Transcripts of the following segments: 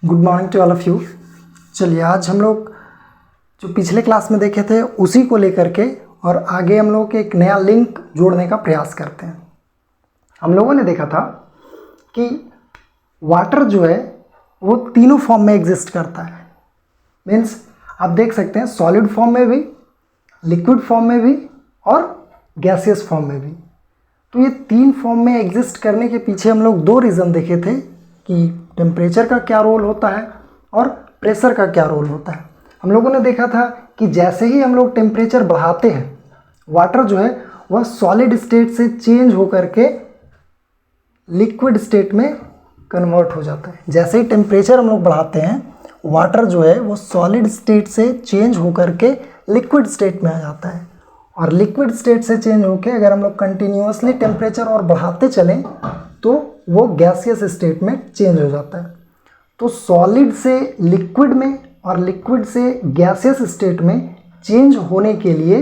Good morning to all of you. चलिए आज हम लोग जो पिछले क्लास में देखे थे उसी को लेकर के और आगे हम लोग एक नया लिंक जोड़ने का प्रयास करते हैं। हम लोगों ने देखा था कि वाटर जो है वो तीनों फॉर्म में एग्जिस्ट करता है। मीन्स आप देख सकते हैं सॉलिड फॉर्म में भी, लिक्विड फॉर्म में भी और गैसियस फॉर्म में भी। तो ये तीन फॉर्म में एग्जिस्ट करने के पीछे हम लोग दो रीज़न देखे थे कि टेम्परेचर का क्या रोल होता है और प्रेशर का क्या रोल होता है। हम लोगों ने देखा था कि जैसे ही हम लोग टेम्परेचर बढ़ाते हैं वाटर जो है वह सॉलिड स्टेट से चेंज होकर के लिक्विड स्टेट में कन्वर्ट हो जाता है। जैसे ही टेम्परेचर हम लोग बढ़ाते हैं वाटर जो है वो सॉलिड स्टेट से चेंज होकर के लिक्विड स्टेट में आ जाता है और लिक्विड स्टेट से चेंज होकर अगर हम लोग कंटिन्यूसली टेम्परेचर और बढ़ाते चलें तो वो गैसियस स्टेट में चेंज हो जाता है। तो सॉलिड से लिक्विड में और लिक्विड से गैसियस स्टेट में चेंज होने के लिए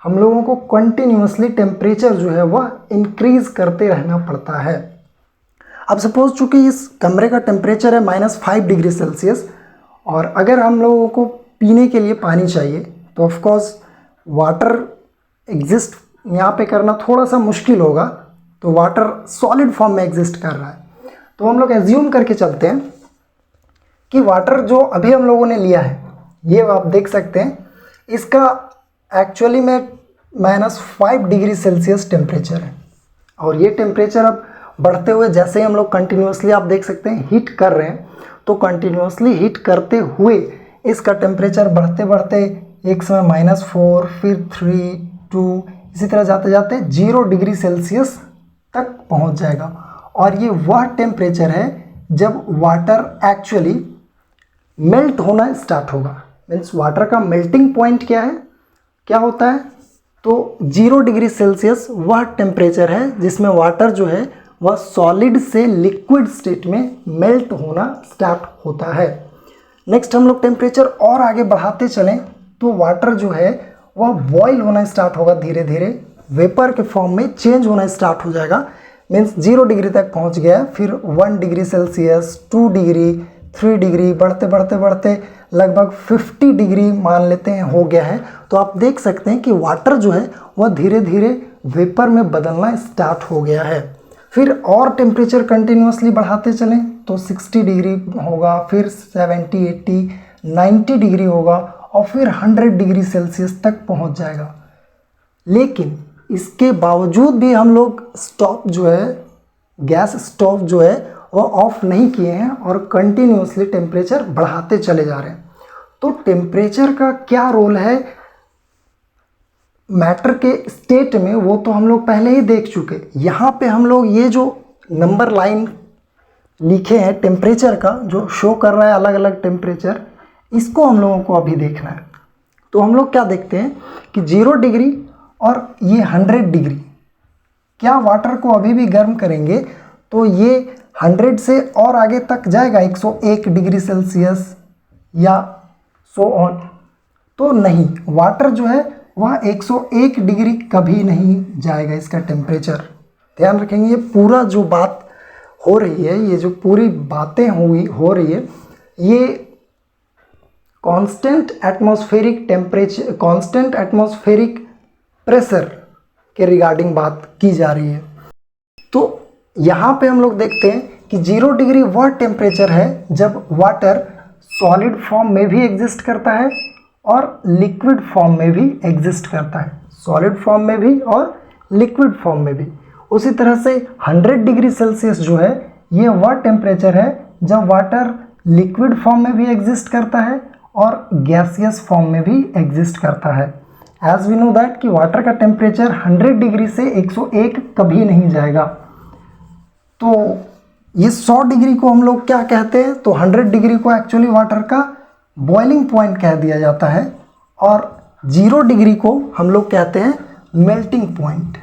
हम लोगों को कंटिन्यूसली टेम्परेचर जो है वह इंक्रीज करते रहना पड़ता है। अब सपोज चूँकि इस कमरे का टेम्परेचर है -5 डिग्री सेल्सियस और अगर हम लोगों को पीने के लिए पानी चाहिए तो ऑफकोर्स वाटर एग्जिस्ट यहाँ पे करना थोड़ा सा मुश्किल होगा। तो वाटर सॉलिड फॉर्म में एग्जिस्ट कर रहा है तो हम लोग एज्यूम करके चलते हैं कि वाटर जो अभी हम लोगों ने लिया है ये आप देख सकते हैं इसका एक्चुअली में -5 डिग्री सेल्सियस टेम्परेचर है और ये टेम्परेचर अब बढ़ते हुए जैसे ही हम लोग कंटिन्यूसली आप देख सकते हैं हीट कर रहे हैं तो कंटिन्यूसली हीट करते हुए इसका टेम्परेचर बढ़ते बढ़ते एक समय -4 फिर 3 2 इसी तरह जाते जाते 0 डिग्री सेल्सियस तक पहुंच जाएगा। और ये वह टेम्परेचर है जब वाटर एक्चुअली मेल्ट होना स्टार्ट होगा। मीन्स वाटर का मेल्टिंग पॉइंट क्या है, क्या होता है, तो 0 डिग्री सेल्सियस वह टेम्परेचर है जिसमें वाटर जो है वह सॉलिड से लिक्विड स्टेट में मेल्ट होना स्टार्ट होता है। नेक्स्ट हम लोग टेम्परेचर और आगे बढ़ाते चलें तो वाटर जो है वह बॉयल होना स्टार्ट होगा, धीरे धीरे वेपर के फॉर्म में चेंज होना स्टार्ट हो जाएगा। मीन्स 0 डिग्री तक पहुंच गया, फिर 1 डिग्री सेल्सियस, 2 डिग्री, 3 डिग्री, बढ़ते बढ़ते बढ़ते लगभग 50 डिग्री मान लेते हैं हो गया है। तो आप देख सकते हैं कि वाटर जो है वह धीरे धीरे वेपर में बदलना स्टार्ट हो गया है। फिर और टेम्परेचर कंटिन्यूसली बढ़ाते चलें तो 60 डिग्री होगा, फिर 70, 80, 90 डिग्री होगा और फिर 100 डिग्री सेल्सियस तक पहुंच जाएगा। लेकिन इसके बावजूद भी हम लोग स्टॉप जो है, गैस स्टोव जो है वो ऑफ नहीं किए हैं और कंटिन्यूसली टेम्परेचर बढ़ाते चले जा रहे हैं। तो टेम्परेचर का क्या रोल है मैटर के स्टेट में वो तो हम लोग पहले ही देख चुके। यहाँ पे हम लोग ये जो नंबर लाइन लिखे हैं टेम्परेचर का जो शो कर रहा है अलग अलग टेम्परेचर, इसको हम लोगों को अभी देखना है। तो हम लोग क्या देखते हैं कि 0 डिग्री और ये 100 डिग्री, क्या वाटर को अभी भी गर्म करेंगे तो ये 100 से और आगे तक जाएगा 101 डिग्री सेल्सियस या सो ऑन? तो नहीं, वाटर जो है वह 101 डिग्री कभी नहीं जाएगा इसका टेम्परेचर। ध्यान रखेंगे ये पूरा जो बात हो रही है, ये जो पूरी बातें हो रही है ये constant atmospheric temperature, constant atmospheric pressure के रिगार्डिंग बात की जा रही है। तो यहाँ पे हम लोग देखते हैं कि 0 डिग्री वह टेम्परेचर है जब वाटर सॉलिड फॉर्म में भी एग्जिस्ट करता है और लिक्विड फॉर्म में भी एग्जिस्ट करता है, सॉलिड फॉर्म में भी और लिक्विड फॉर्म में भी। उसी तरह से 100 डिग्री सेल्सियस जो है ये वह टेम्परेचर है जब वाटर लिक्विड फॉर्म में भी एग्जिस्ट करता है और गैसियस फॉर्म में भी एग्जिस्ट करता है। एज वी नो दैट कि वाटर का टेम्परेचर 100 डिग्री से 101 कभी नहीं जाएगा। तो ये 100 डिग्री को हम लोग क्या कहते हैं, तो 100 डिग्री को एक्चुअली वाटर का बॉइलिंग पॉइंट कह दिया जाता है और 0 डिग्री को हम लोग कहते हैं मेल्टिंग पॉइंट।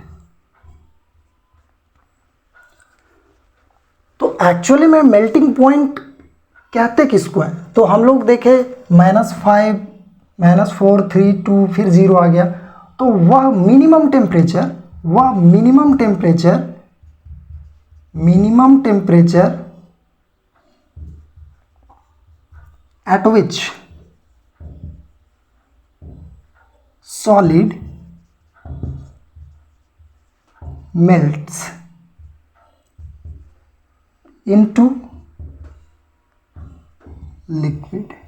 तो एक्चुअली में मेल्टिंग पॉइंट कहते किसको है, तो हम लोग देखें -5, -4, 3, 2 फिर 0 आ गया। तो वह minimum temperature at which solid melts into liquid।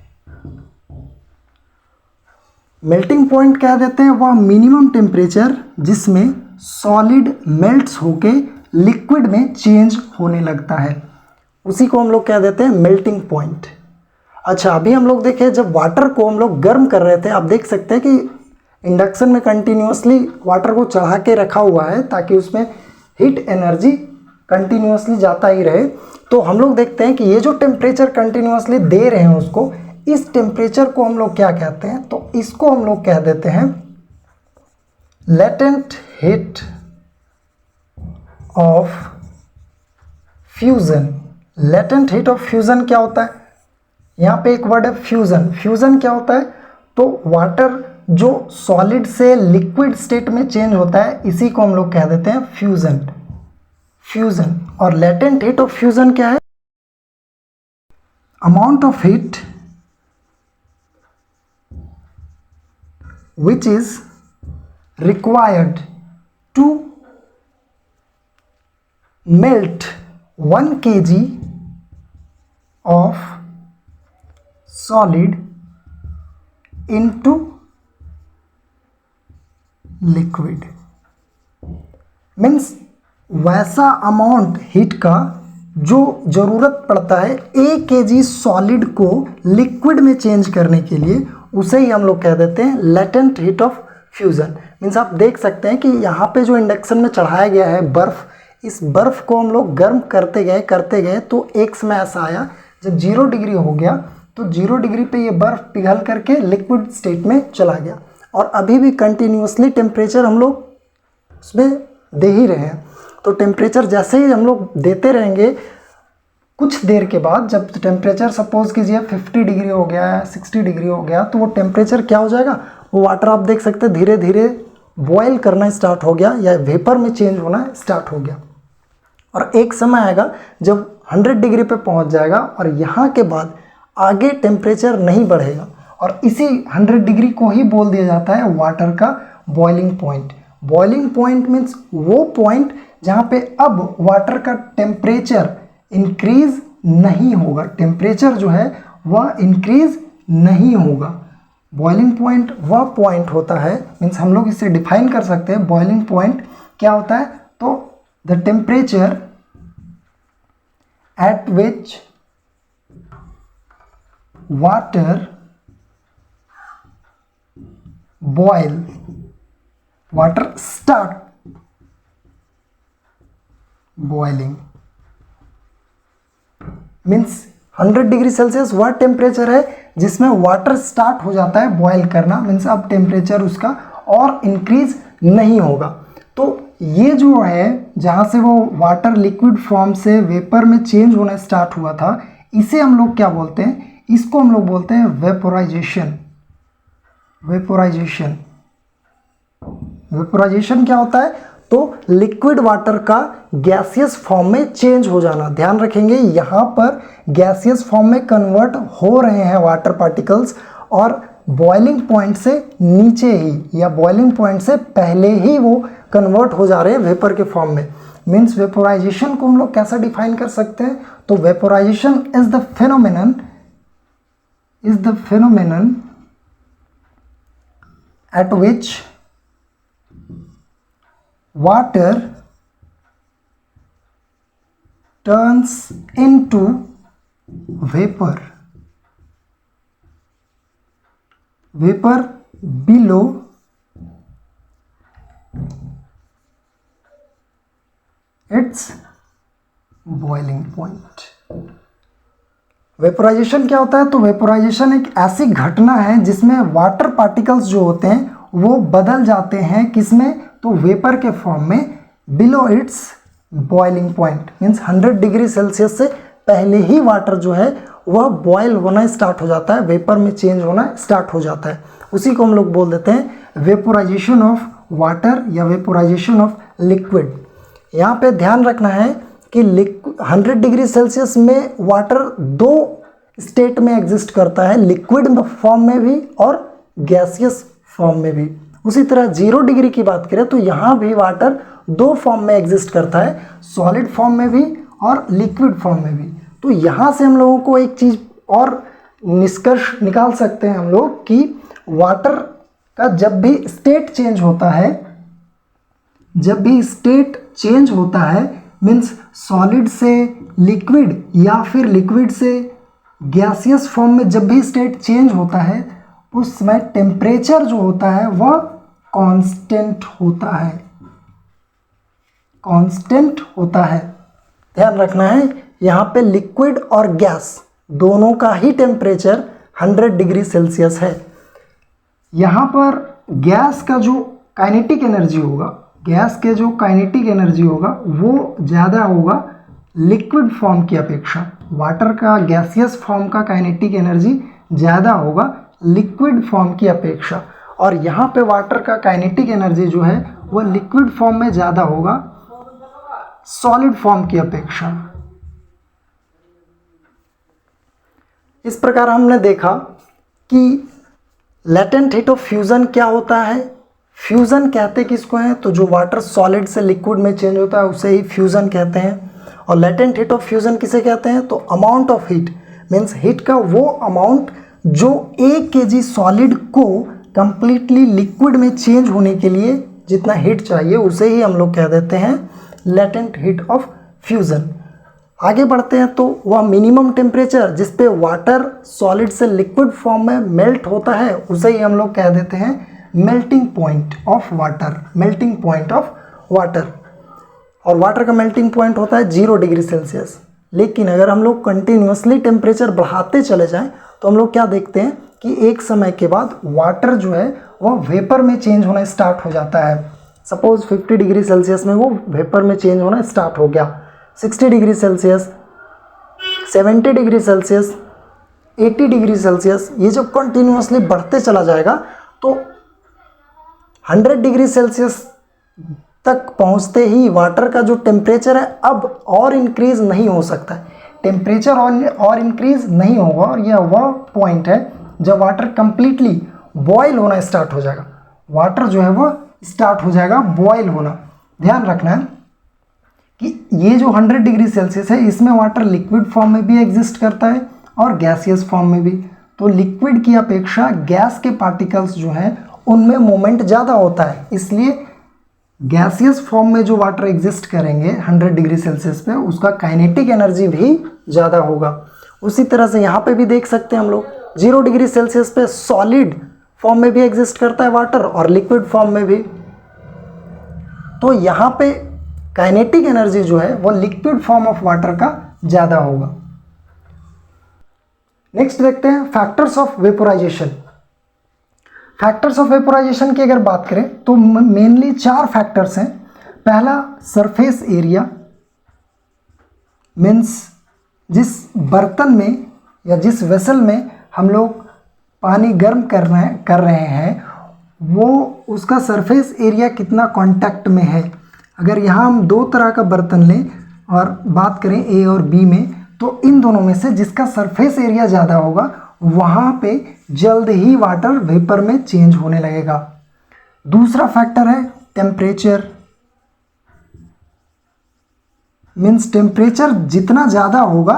Melting point कह देते हैं वह मिनिमम टेम्परेचर जिसमें सॉलिड मेल्ट्स होके लिक्विड में चेंज होने लगता है, उसी को हम लोग कह देते हैं मेल्टिंग पॉइंट। अच्छा, अभी हम लोग देखें जब वाटर को हम लोग गर्म कर रहे थे, आप देख सकते हैं कि इंडक्शन में कंटिन्यूसली वाटर को चढ़ा के रखा हुआ है ताकि उसमें हीट एनर्जी कंटिन्यूसली जाता ही रहे। तो हम लोग देखते हैं कि ये जो टेम्परेचर कंटिन्यूसली दे रहे हैं उसको, इस टेम्परेचर को हम लोग क्या कहते हैं, तो इसको हम लोग कह देते हैं latent heat of fusion. Latent heat of fusion क्या होता है, यहाँ पे एक वर्ड है फ्यूजन। फ्यूजन क्या होता है, तो वाटर जो सॉलिड से लिक्विड स्टेट में चेंज होता है, इसी को हम लोग कह देते हैं फ्यूजन। फ्यूजन और लेटेंट हीट ऑफ फ्यूजन क्या है, amount of heat which is required to melt 1 kg of solid into liquid। Means वैसा अमाउंट हीट का जो ज़रूरत पड़ता है 1 kg सॉलिड को लिक्विड में चेंज करने के लिए, उसे ही हम लोग कह देते हैं latent heat of fusion. Means आप देख सकते हैं कि यहाँ पे जो इंडक्शन में चढ़ाया गया है बर्फ़, इस बर्फ़ को हम लोग गर्म करते गए तो एक समय ऐसा आया जब 0 डिग्री हो गया, तो 0 डिग्री पे ये बर्फ़ पिघल करके लिक्विड स्टेट में चला गया। और अभी भी कंटिन्यूसली टेम्परेचर हम लोग उसमें दे ही रहे हैं। तो टेम्परेचर जैसे ही हम लोग देते रहेंगे, कुछ देर के बाद जब टेम्परेचर सपोज कीजिए 50 डिग्री हो गया है, 60 डिग्री हो गया, तो वो टेम्परेचर क्या हो जाएगा, वो वाटर आप देख सकते हैं धीरे धीरे बॉयल करना स्टार्ट हो गया या वेपर में चेंज होना स्टार्ट हो गया। और एक समय आएगा जब 100 डिग्री पे पहुंच जाएगा और यहाँ के बाद आगे टेम्परेचर नहीं बढ़ेगा, और इसी 100 डिग्री को ही बोल दिया जाता है वाटर का boiling point. Boiling point means वो पॉइंट जहाँ पे अब वाटर का टेम्परेचर इंक्रीज नहीं होगा, टेम्परेचर जो है वह इंक्रीज नहीं होगा। बॉइलिंग पॉइंट वह पॉइंट होता है, मीन्स हम लोग इसे डिफाइन कर सकते हैं बॉइलिंग पॉइंट क्या होता है, तो the temperature at which water boil, water start boiling. Means 100 degree Celsius वह टेम्परेचर है जिसमें वाटर स्टार्ट हो जाता है बॉयल करना, मीन्स अब टेम्परेचर उसका और इंक्रीज नहीं होगा। तो ये जो है जहाँ से वो वाटर लिक्विड फॉर्म से वेपर में चेंज होना स्टार्ट हुआ था, इसे हम लोग क्या बोलते हैं, इसको हम लोग बोलते हैं वेपोराइजेशन। वेपोराइजेशन, वेपोराइजेशन क्या होता है, तो लिक्विड वाटर का गैसियस फॉर्म में चेंज हो जाना। ध्यान रखेंगे यहाँ पर गैसियस फॉर्म में कन्वर्ट हो रहे हैं वाटर पार्टिकल्स, और बॉइलिंग पॉइंट से नीचे ही या बॉइलिंग पॉइंट से पहले ही वो कन्वर्ट हो जा रहे हैं वेपर के फॉर्म में। मीन्स वेपोराइजेशन को हम लोग कैसा डिफाइन कर सकते हैं, तो vaporisation is the phenomenon at which water turns into vapor below its boiling point। Vaporisation क्या होता है, तो वेपोराइजेशन एक ऐसी घटना है जिसमें वाटर पार्टिकल्स जो होते हैं वो बदल जाते हैं किसमें, तो वेपर के फॉर्म में below it's boiling point. Means 100 degree Celsius से पहले ही वाटर जो है वह बॉयल होना स्टार्ट हो जाता है, वेपर में चेंज होना स्टार्ट हो जाता है। उसी को हम लोग बोल देते हैं वेपोराइजेशन ऑफ वाटर या वेपोराइजेशन ऑफ लिक्विड। यहाँ पे ध्यान रखना है कि 100 डिग्री सेल्सियस में वाटर दो स्टेट में एग्जिस्ट करता है, लिक्विड फॉर्म में भी और गैसियस फॉर्म में भी। उसी तरह 0 डिग्री की बात करें तो यहाँ भी वाटर 2 फॉर्म में एग्जिस्ट करता है, सॉलिड फॉर्म में भी और लिक्विड फॉर्म में भी। तो यहाँ से हम लोगों को एक चीज़ और निष्कर्ष निकाल सकते हैं हम लोग कि वाटर का जब भी स्टेट चेंज होता है, जब भी स्टेट चेंज होता है मीन्स सॉलिड से लिक्विड या फिर लिक्विड से गैसियस फॉर्म में जब भी स्टेट चेंज होता है उस समय टेम्परेचर जो होता है वह कांस्टेंट होता है, कांस्टेंट होता है। ध्यान रखना है यहाँ पे लिक्विड और गैस दोनों का ही टेम्परेचर 100 डिग्री सेल्सियस है। यहाँ पर गैस का जो काइनेटिक एनर्जी होगा, गैस के जो काइनेटिक एनर्जी होगा वो ज़्यादा होगा लिक्विड फॉर्म की अपेक्षा। वाटर का गैसियस फॉर्म का काइनेटिक एनर्जी ज़्यादा होगा लिक्विड फॉर्म की अपेक्षा, और यहाँ पे वाटर का काइनेटिक एनर्जी जो है वह लिक्विड फॉर्म में ज़्यादा होगा सॉलिड फॉर्म की अपेक्षा। इस प्रकार हमने देखा कि लेटेंट हीट ऑफ फ्यूज़न क्या होता है। फ्यूज़न कहते किसको हैं, तो जो वाटर सॉलिड से लिक्विड में चेंज होता है उसे ही फ्यूज़न कहते हैं। और लेटेंट हीट ऑफ फ्यूज़न किसे कहते हैं, तो amount of heat means heat का वो अमाउंट जो 1 kg सॉलिड को कंप्लीटली लिक्विड में चेंज होने के लिए जितना हीट चाहिए उसे ही हम लोग कह देते हैं लेटेंट हीट ऑफ फ्यूज़न। आगे बढ़ते हैं तो वह मिनिमम टेम्परेचर जिस पे वाटर सॉलिड से लिक्विड फॉर्म में मेल्ट होता है उसे ही हम लोग कह देते हैं melting point of water, melting point of water. और वाटर का मेल्टिंग पॉइंट होता है 0 डिग्री सेल्सियस। लेकिन अगर हम लोग कंटिन्यूसली टेम्परेचर बढ़ाते चले जाएं तो हम लोग क्या देखते हैं कि एक समय के बाद वाटर जो है वह वेपर में चेंज होना स्टार्ट हो जाता है। सपोज 50 डिग्री सेल्सियस में वो वेपर में चेंज होना स्टार्ट हो गया, 60 degree Celsius, 70 degree Celsius, 80 degree Celsius, ये जब कंटिन्यूसली बढ़ते चला जाएगा तो 100 डिग्री सेल्सियस तक पहुंचते ही वाटर का जो टेम्परेचर है अब और इंक्रीज नहीं हो सकता है, टेम्परेचर और इंक्रीज नहीं होगा। और यह वह पॉइंट है जब वाटर कंप्लीटली बॉयल होना स्टार्ट हो जाएगा, वाटर जो है वह स्टार्ट हो जाएगा बॉयल होना। ध्यान रखना है कि ये जो 100 डिग्री सेल्सियस है इसमें वाटर लिक्विड फॉर्म में भी एग्जिस्ट करता है और गैसियस फॉर्म में भी। तो लिक्विड की अपेक्षा गैस के पार्टिकल्स जो हैं उनमें मोमेंट ज़्यादा होता है, इसलिए गैसियस फॉर्म में जो वाटर एग्जिस्ट करेंगे 100 डिग्री सेल्सियस पे उसका काइनेटिक एनर्जी भी ज़्यादा होगा। उसी तरह से यहाँ पे भी देख सकते हैं हम लोग 0 डिग्री सेल्सियस पे सॉलिड फॉर्म में भी एग्जिस्ट करता है वाटर और लिक्विड फॉर्म में भी। तो यहाँ पे काइनेटिक एनर्जी जो है वो लिक्विड फॉर्म ऑफ वाटर का ज़्यादा होगा। नेक्स्ट देखते हैं factors of vaporisation. Factors of vaporisation की अगर बात करें तो मेनली 4 फैक्टर्स हैं। पहला सरफेस एरिया मीन्स जिस बर्तन में या जिस वेसल में हम लोग पानी गर्म कर रहे हैं वो उसका सरफेस एरिया कितना कांटेक्ट में है। अगर यहाँ हम 2 तरह का बर्तन लें और बात करें ए और बी में तो इन दोनों में से जिसका सरफेस एरिया ज़्यादा होगा वहाँ पे जल्द ही वाटर वेपर में चेंज होने लगेगा। दूसरा फैक्टर है टेम्परेचर मीन्स टेम्परेचर जितना ज़्यादा होगा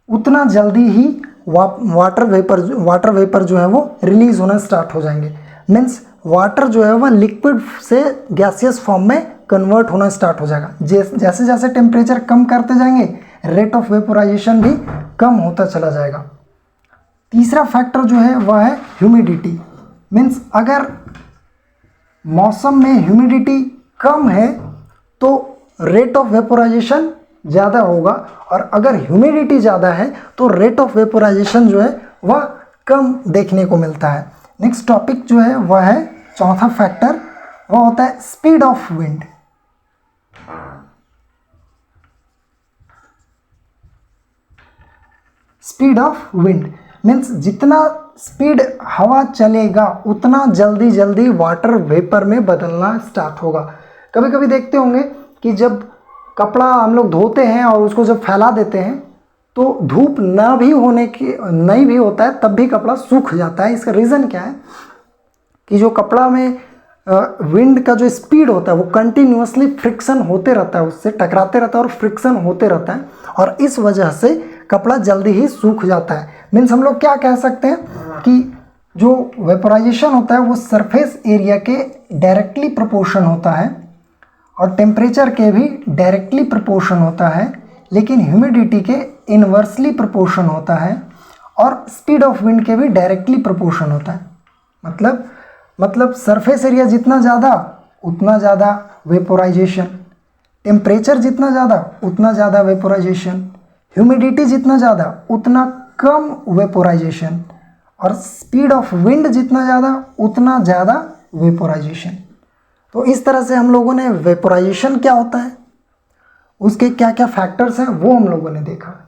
उतना जल्दी ही वाटर वेपर जो है वो रिलीज होना स्टार्ट हो जाएंगे। मीन्स वाटर जो है वह लिक्विड से गैसियस फॉर्म में कन्वर्ट होना स्टार्ट हो जाएगा। जैसे जैसे टेम्परेचर कम करते जाएंगे रेट ऑफ वेपोराइजेशन भी कम होता चला जाएगा। तीसरा फैक्टर जो है वह है ह्यूमिडिटी मीन्स अगर मौसम में ह्यूमिडिटी कम है तो रेट ऑफ वेपोराइजेशन ज़्यादा होगा और अगर ह्यूमिडिटी ज़्यादा है तो रेट ऑफ वेपोराइजेशन जो है वह कम देखने को मिलता है। नेक्स्ट टॉपिक जो है वह है चौथा फैक्टर, वह होता है speed of wind. Speed of wind means जितना स्पीड हवा चलेगा उतना जल्दी जल्दी वाटर वेपर में बदलना स्टार्ट होगा। कभी कभी देखते होंगे कि जब कपड़ा हम लोग धोते हैं और उसको जब फैला देते हैं तो धूप ना भी होने की नहीं भी होता है तब भी कपड़ा सूख जाता है। इसका रीज़न क्या है कि जो कपड़ा में विंड का जो स्पीड होता है वो कंटिन्यूअसली फ्रिक्शन होते रहता है, उससे टकराते रहता है और फ्रिक्शन होते रहता है, और इस वजह से कपड़ा जल्दी ही सूख जाता है। मीन्स हम लोग क्या कह सकते हैं कि जो वेपोराइजेशन होता है वो सरफेस एरिया के डायरेक्टली प्रोपोर्शन होता है और टेम्परेचर के भी डायरेक्टली प्रोपोर्शन होता है, लेकिन ह्यूमिडिटी के इन्वर्सली प्रोपोर्शन होता है और स्पीड ऑफ विंड के भी डायरेक्टली प्रोपोर्शन होता है। मतलब सरफेस एरिया जितना ज़्यादा उतना ज़्यादा वेपोराइजेशन, टेम्परेचर जितना ज़्यादा उतना ज़्यादा वेपोराइजेशन, ह्यूमिडिटी जितना ज़्यादा उतना कम वेपोराइजेशन, और स्पीड ऑफ विंड जितना ज़्यादा उतना ज़्यादा वेपोराइजेशन। तो इस तरह से हम लोगों ने वेपोराइजेशन क्या होता है, उसके क्या क्या फैक्टर्स हैं वो हम लोगों ने देखा।